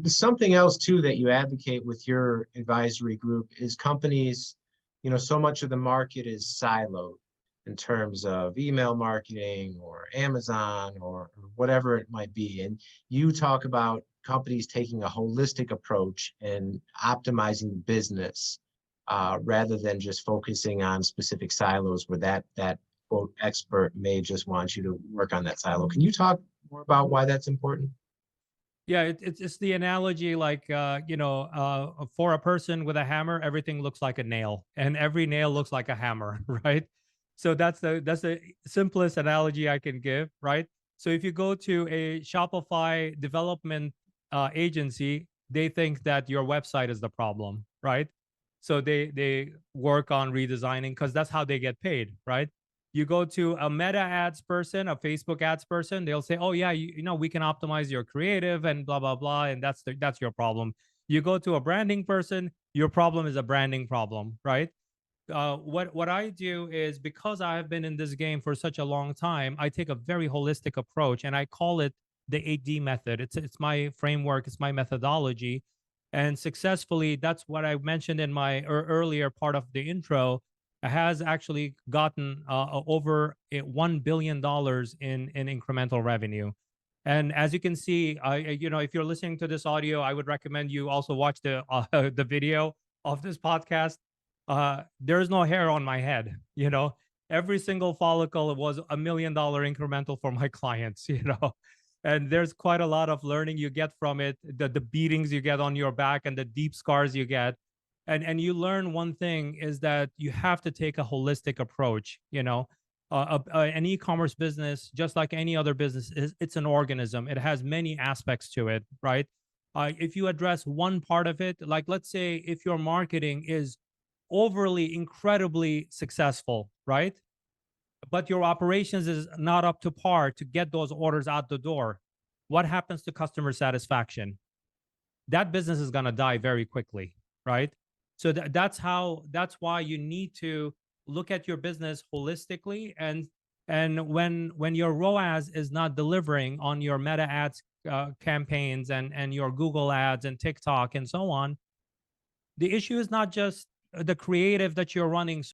Something else too that you advocate with your advisory group is companies, so much of the market is siloed in terms of email marketing or Amazon or whatever it might be. And you talk about companies taking a holistic approach and optimizing the business rather than just focusing on specific silos where that quote expert may just want you to work on that silo. Can you talk more about why that's important? Yeah, it's the analogy like for a person with a hammer, everything looks like a nail, and every nail looks like a hammer, right? So that's the simplest analogy I can give, right? So if you go to a Shopify development agency, they think that your website is the problem, right? So they work on redesigning because that's how they get paid, right? You go to a Meta ads person, a Facebook ads person, they'll say, "Oh yeah, we can optimize your creative and blah blah blah," and that's your problem. You go to a branding person, your problem is a branding problem, right? What I do is, because I have been in this game for such a long time, I take a very holistic approach, and I call it the 8D method. It's my framework, it's my methodology, and successfully, that's what I mentioned in my earlier part of the intro, has actually gotten over $1 billion in incremental revenue. And as you can see, if you're listening to this audio, I would recommend you also watch the the video of this podcast. There's no hair on my head. Every single follicle was $1 million incremental for my clients. And there's quite a lot of learning you get from it, the beatings you get on your back and the deep scars you get. And you learn one thing is that you have to take a holistic approach. An e-commerce business, just like any other business, it's an organism. It has many aspects to it, right? If you address one part of it, like let's say if your marketing is overly incredibly successful, right? But your operations is not up to par to get those orders out the door. What happens to customer satisfaction? That business is going to die very quickly, right? So that's why you need to look at your business holistically, and when your ROAS is not delivering on your Meta ads campaigns and your Google ads and TikTok and so on, the issue is not just the creative that you're running